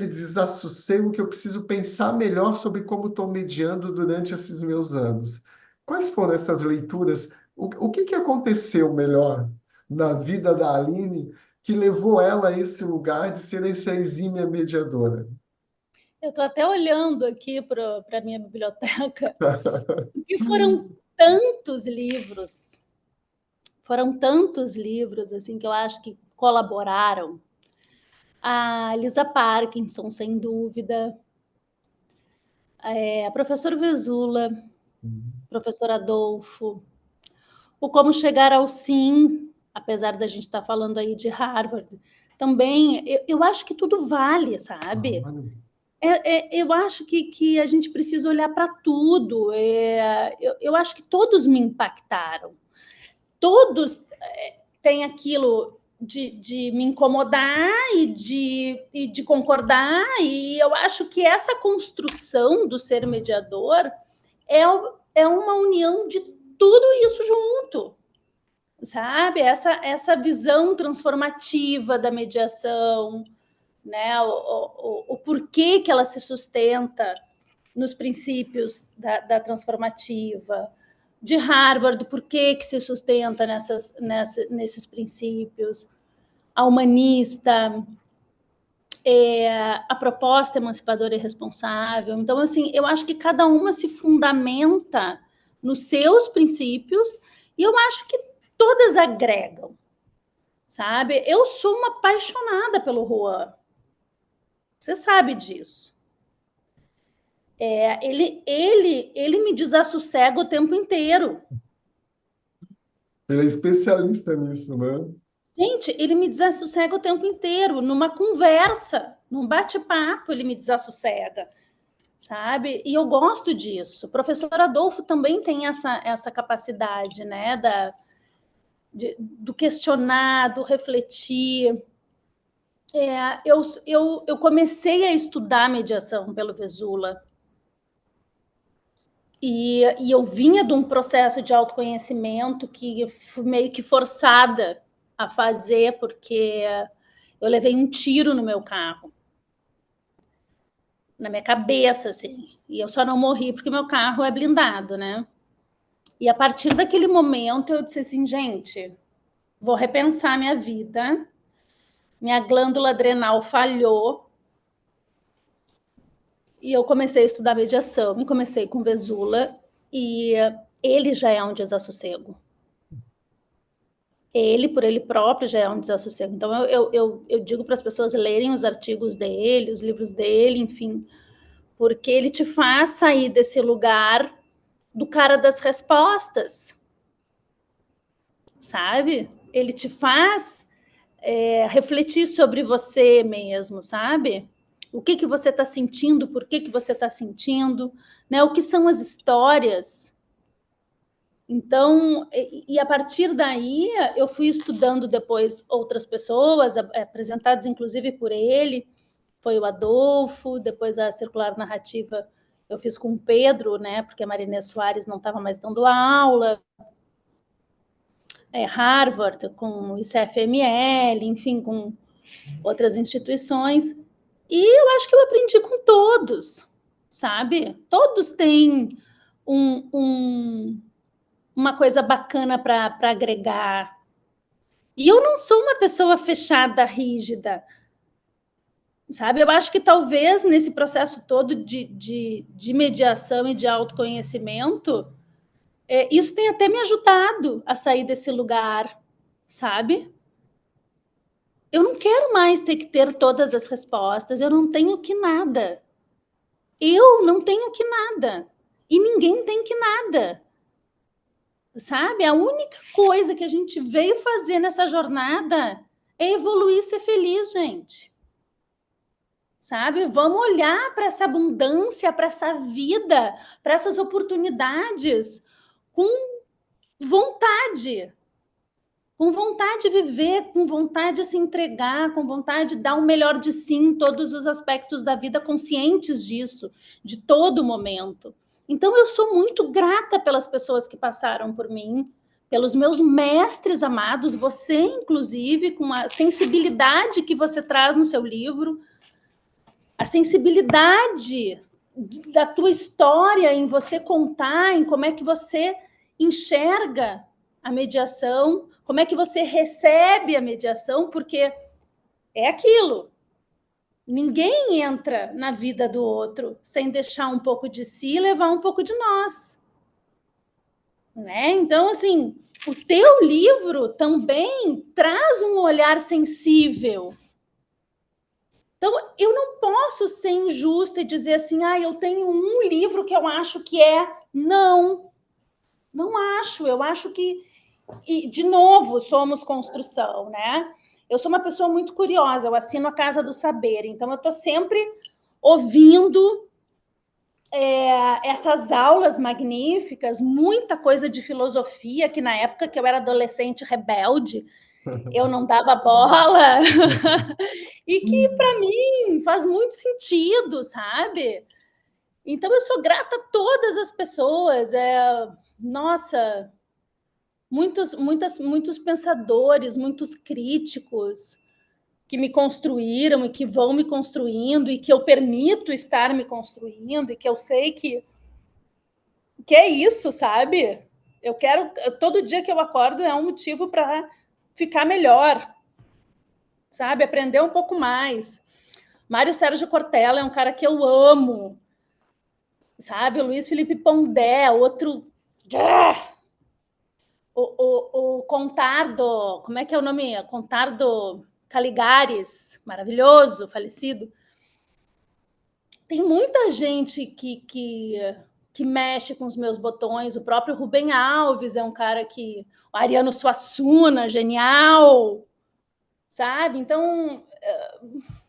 desassossego que eu preciso pensar melhor sobre como estou mediando durante esses meus anos. Quais foram essas leituras? O que aconteceu melhor na vida da Aline que levou ela a esse lugar de ser essa exímia mediadora? Eu estou até olhando aqui para a minha biblioteca, porque foram tantos livros assim que eu acho que colaboraram. A Lisa Parkinson, sem dúvida, a professora Vesula, professor Adolfo, o Como Chegar ao Sim, apesar da gente estar falando aí de Harvard, também eu acho que tudo vale, sabe? Claro. Eu acho que a gente precisa olhar para tudo. Eu acho que todos me impactaram. Todos têm aquilo de me incomodar e de concordar, e eu acho que essa construção do ser mediador é, é uma união de tudo isso junto, sabe? Essa visão transformativa da mediação, né? O porquê que ela se sustenta nos princípios da transformativa, de Harvard, por que se sustenta nesses princípios, a humanista, a proposta emancipadora e responsável. Então, assim, eu acho que cada uma se fundamenta nos seus princípios e eu acho que todas agregam, sabe? Eu sou uma apaixonada pelo Juan. Você sabe disso. Ele me desassossega o tempo inteiro. Ele é especialista nisso, né? Gente, ele me desassossega o tempo inteiro. Numa conversa, num bate-papo, ele me desassossega, sabe? E eu gosto disso. O professor Adolfo também tem essa capacidade, né? Do questionar, do refletir. Eu comecei a estudar mediação pelo Vesula. E eu vinha de um processo de autoconhecimento que fui meio que forçada a fazer, porque eu levei um tiro no meu carro, na minha cabeça, assim. E eu só não morri porque meu carro é blindado, né? E a partir daquele momento eu disse assim, gente, vou repensar minha vida. Minha glândula adrenal falhou e eu comecei a estudar mediação. E comecei com Vesula e ele já é um desassossego. Ele, por ele próprio, já é um desassossego. Então, eu digo para as pessoas lerem os artigos dele, os livros dele, enfim, porque ele te faz sair desse lugar do cara das respostas, sabe? Ele te faz refletir sobre você mesmo, sabe? O que você está sentindo, por que você está sentindo, né? O que são as histórias. Então, a partir daí, eu fui estudando depois outras pessoas, apresentadas inclusive por ele, foi o Adolfo, depois a circular narrativa eu fiz com o Pedro, né, porque a Marinês Soares não estava mais dando aula, Harvard, com o ICFML, enfim, com outras instituições, e eu acho que eu aprendi com todos, sabe? Todos têm uma coisa bacana para agregar. E eu não sou uma pessoa fechada, rígida. sabe? Eu acho que talvez nesse processo todo de mediação e de autoconhecimento, isso tem até me ajudado a sair desse lugar, sabe? Eu não quero mais ter que ter todas as respostas, eu não tenho que nada. Eu não tenho que nada. E ninguém tem que nada. Sabe? A única coisa que a gente veio fazer nessa jornada é evoluir e ser feliz, gente. Sabe? Vamos olhar para essa abundância, para essa vida, para essas oportunidades com vontade. Com vontade de viver, com vontade de se entregar, com vontade de dar o melhor de si em todos os aspectos da vida, conscientes disso, de todo momento. Então, eu sou muito grata pelas pessoas que passaram por mim, pelos meus mestres amados, você, inclusive, com a sensibilidade que você traz no seu livro, a sensibilidade da tua história em você contar, em como é que você enxerga a mediação, como é que você recebe a mediação, porque é aquilo. Ninguém entra na vida do outro sem deixar um pouco de si e levar um pouco de nós. Né? Então, assim, o teu livro também traz um olhar sensível. Então, eu não posso ser injusta e dizer assim, eu tenho um livro que eu acho que é. Não, não acho. Eu acho que, e, de novo, somos construção, né? Eu sou uma pessoa muito curiosa, eu assino a Casa do Saber, então eu estou sempre ouvindo essas aulas magníficas, muita coisa de filosofia, que na época que eu era adolescente rebelde, eu não dava bola, e que para mim faz muito sentido, sabe? Então eu sou grata a todas as pessoas, nossa, muitos pensadores, muitos críticos que me construíram e que vão me construindo e que eu permito estar me construindo e que eu sei que é isso, sabe? Eu quero, todo dia que eu acordo é um motivo para ficar melhor, sabe? Aprender um pouco mais. Mário Sérgio Cortella é um cara que eu amo, sabe? O Luiz Felipe Pondé, outro. O Contardo, como é que é o nome? Contardo Caligares, maravilhoso, falecido. Tem muita gente que mexe com os meus botões. O próprio Rubem Alves é um cara que. O Ariano Suassuna, genial, sabe? Então,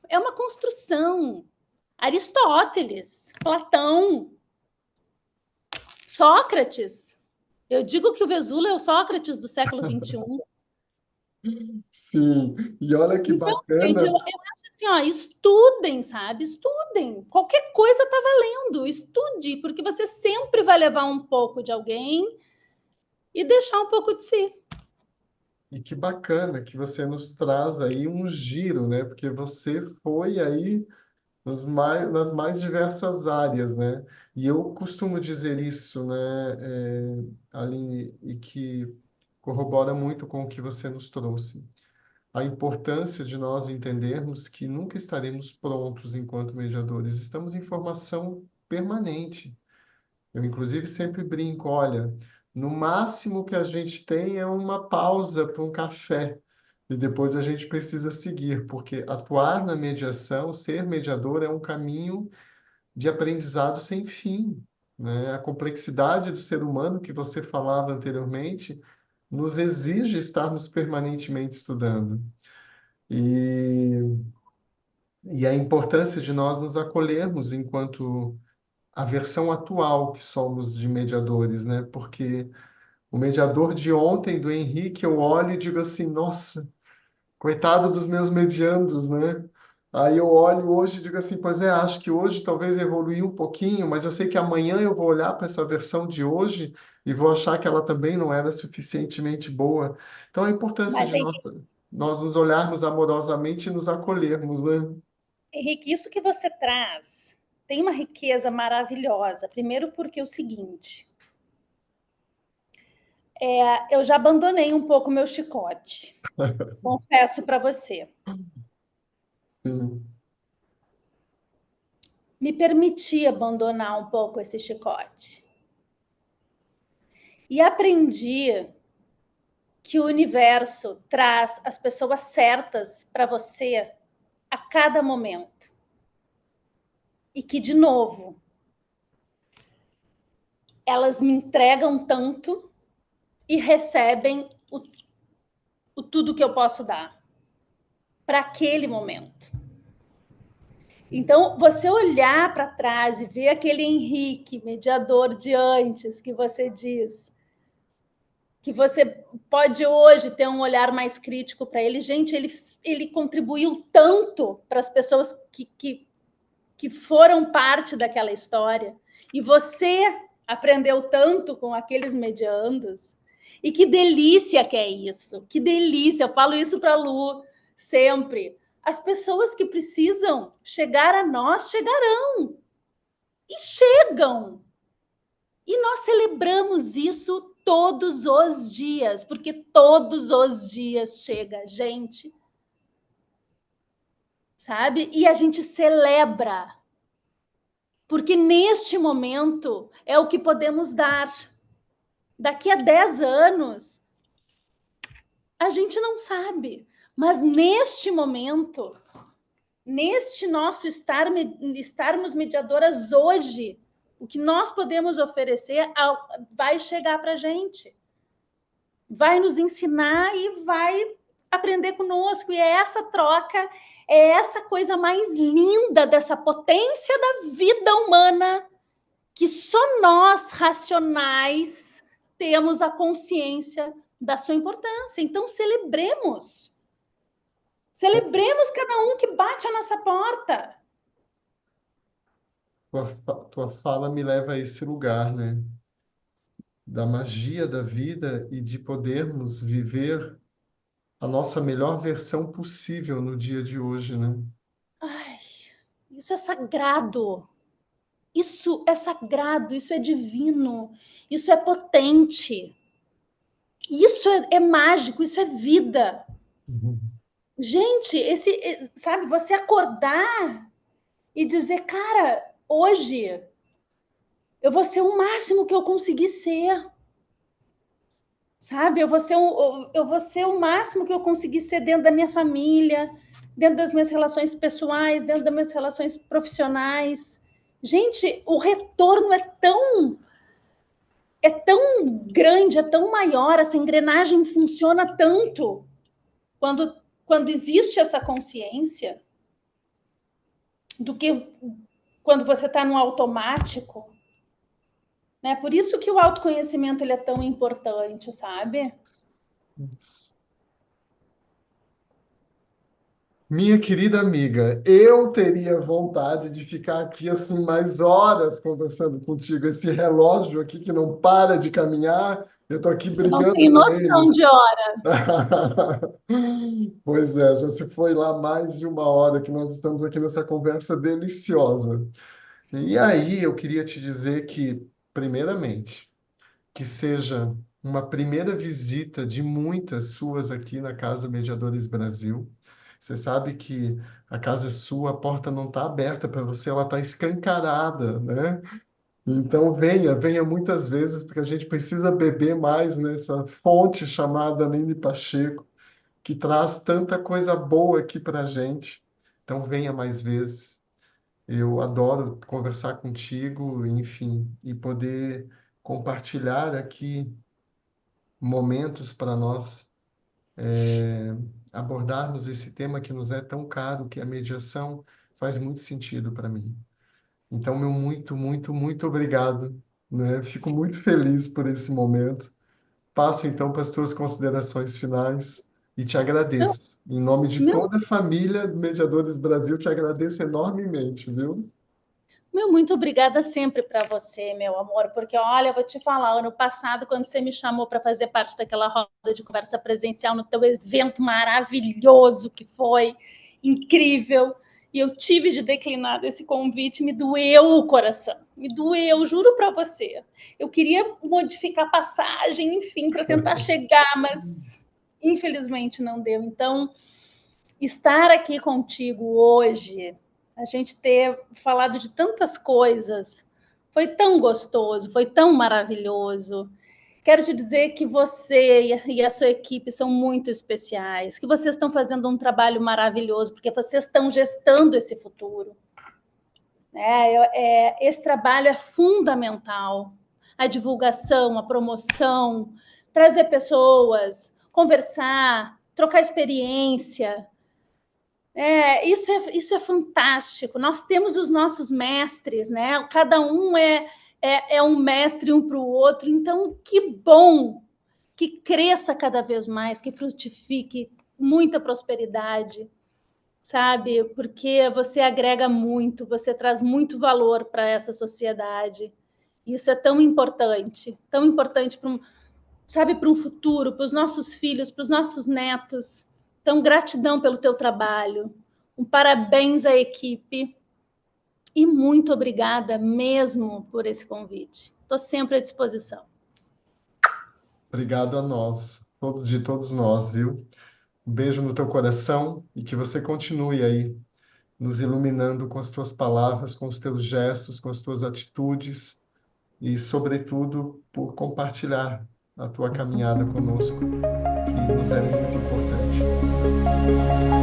é uma construção. Aristóteles, Platão, Sócrates. Eu digo que o Vesula é o Sócrates do século XXI. Sim, e olha que Então, gente, eu bacana. acho assim, estudem, sabe? Estudem. Qualquer coisa está valendo. Estude, porque você sempre vai levar um pouco de alguém e deixar um pouco de si. E que bacana que você nos traz aí um giro, né? Porque você foi aí nas mais diversas áreas, né? E eu costumo dizer isso, né, Aline, e que corrobora muito com o que você nos trouxe. A importância de nós entendermos que nunca estaremos prontos enquanto mediadores. Estamos em formação permanente. Eu, inclusive, sempre brinco, olha, no máximo que a gente tem é uma pausa para um café e depois a gente precisa seguir, porque atuar na mediação, ser mediador é um caminho de aprendizado sem fim, né? A complexidade do ser humano que você falava anteriormente nos exige estarmos permanentemente estudando. E, e a importância de nós nos acolhermos enquanto a versão atual que somos de mediadores, né? Porque o mediador de ontem, do Henrique, eu olho e digo assim, nossa, coitado dos meus mediandos, né? Aí eu olho hoje e digo assim, pois é, acho que hoje talvez evolui um pouquinho, mas eu sei que amanhã eu vou olhar para essa versão de hoje e vou achar que ela também não era suficientemente boa. Então a importância Mas, de nós nos olharmos amorosamente e nos acolhermos, né? Henrique, isso que você traz tem uma riqueza maravilhosa. Primeiro, porque é o seguinte: eu já abandonei um pouco meu chicote, confesso para você. Sim. me permiti abandonar um pouco esse chicote. E aprendi que o universo traz as pessoas certas para você a cada momento. E que, de novo, elas me entregam tanto e recebem o tudo que eu posso dar para aquele momento. Então, você olhar para trás e ver aquele Henrique, mediador de antes, que você diz, que você pode hoje ter um olhar mais crítico para ele. Gente, ele contribuiu tanto para as pessoas que foram parte daquela história. E você aprendeu tanto com aqueles mediandos. E que delícia que é isso. Que delícia. Eu falo isso para a Lu sempre. As pessoas que precisam chegar a nós chegarão. E chegam. E nós celebramos isso todos os dias, porque todos os dias chega gente, sabe? E a gente celebra, porque neste momento é o que podemos dar. Daqui a 10 anos, a gente não sabe, mas neste momento, neste nosso estarmos mediadoras hoje, o que nós podemos oferecer vai chegar para a gente. Vai nos ensinar e vai aprender conosco. E é essa troca, é essa coisa mais linda dessa potência da vida humana que só nós, racionais, temos a consciência da sua importância. Então, celebremos. Celebremos cada um que bate a nossa porta. Tua fala me leva a esse lugar, né? Da magia da vida e de podermos viver a nossa melhor versão possível no dia de hoje, né? Ai, isso é sagrado. Isso é sagrado, isso é divino, isso é potente. Isso é mágico, isso é vida. Uhum. Gente, sabe, você acordar e dizer, cara, hoje eu vou ser o máximo que eu conseguir ser. Sabe? Eu vou ser o máximo que eu conseguir ser dentro da minha família, dentro das minhas relações pessoais, dentro das minhas relações profissionais. Gente, o retorno é tão grande, é tão maior, essa engrenagem funciona tanto quando existe essa consciência do que quando você está no automático, né? Por isso que o autoconhecimento ele é tão importante, sabe? Minha querida amiga, eu teria vontade de ficar aqui assim mais horas conversando contigo. Esse relógio aqui que não para de caminhar, eu estou aqui Eu não brigando tenho com noção ele. de hora. Pois é, já se foi lá mais de uma hora que nós estamos aqui nessa conversa deliciosa. E aí eu queria te dizer que, primeiramente, que seja uma primeira visita de muitas suas aqui na Casa Mediadores Brasil. Você sabe que a casa é sua, a porta não está aberta para você, ela está escancarada, né? Então venha, venha muitas vezes, porque a gente precisa beber mais nessa fonte chamada Aline Pacheco, que traz tanta coisa boa aqui para a gente. Então venha mais vezes. Eu adoro conversar contigo, enfim, e poder compartilhar aqui momentos para nós abordarmos esse tema que nos é tão caro, que é a mediação, faz muito sentido para mim. Então, meu muito, muito, muito obrigado, né? Fico muito feliz por esse momento. Passo então para as tuas considerações finais e te Meu, agradeço. Em nome de meu, toda a família do Mediadores Brasil, te agradeço enormemente, viu? muito obrigada sempre para você, meu amor, porque olha, eu vou te falar, ano passado, quando você me chamou para fazer parte daquela roda de conversa presencial no teu evento maravilhoso que foi, incrível, e eu tive de declinar desse convite, me doeu o coração, me doeu, juro para você. Eu queria modificar a passagem, enfim, para tentar chegar, mas infelizmente não deu. Então, estar aqui contigo hoje, a gente ter falado de tantas coisas. Foi tão gostoso, foi tão maravilhoso. Quero te dizer que você e a sua equipe são muito especiais, que vocês estão fazendo um trabalho maravilhoso, porque vocês estão gestando esse futuro. Esse trabalho é fundamental. A divulgação, a promoção, trazer pessoas, conversar, trocar experiência. Isso é fantástico. Nós temos os nossos mestres, né? Cada um é um mestre um para o outro. Então, que bom que cresça cada vez mais, que frutifique muita prosperidade, sabe? Porque você agrega muito, você traz muito valor para essa sociedade. Isso é tão importante para para um futuro, para os nossos filhos, para os nossos netos. Então, gratidão pelo teu trabalho. Um parabéns à equipe e muito obrigada mesmo por esse convite. Estou sempre à disposição. Obrigado a nós, de todos nós, viu? Um beijo no teu coração e que você continue aí nos iluminando com as tuas palavras, com os teus gestos, com as tuas atitudes e, sobretudo, por compartilhar a tua caminhada conosco, que nos é muito importante.